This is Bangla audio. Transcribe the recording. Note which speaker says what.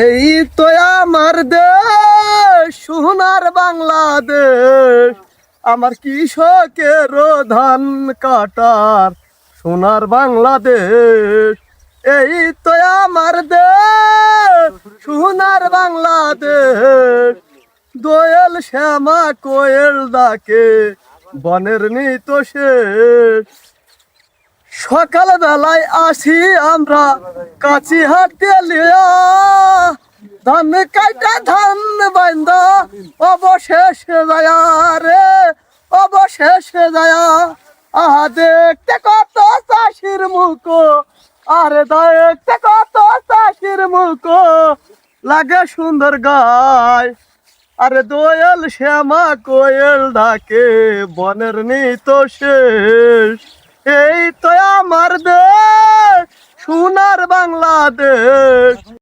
Speaker 1: এই তো আমার দেশ, সোনার বাংলাদেশ। আমার কৃষকের ধান কাটার সোনার বাংলাদেশ। এই তো আমার দেশ, সোনার বাংলাদেশ। দোয়েল শ্যামা কোয়েল ডাকে, বনের নিত শেষ। সকাল বেলায় আসি আমরা কাছি হাতে লিয়া, ধান কাটা ধান বাইন্দা অবশেষে যায়া রে, অবশেষে যায়া। আহা দেখতে কত চাষির মুখ, আরে দেখতে কত চাষির মুখ, লাগে সুন্দর গায়। আরে দোয়েল শ্যামা কোয়েল ডাকে, বনের নিত শেষ। এই তো আমার দেশ, সোনার বাংলাদেশ।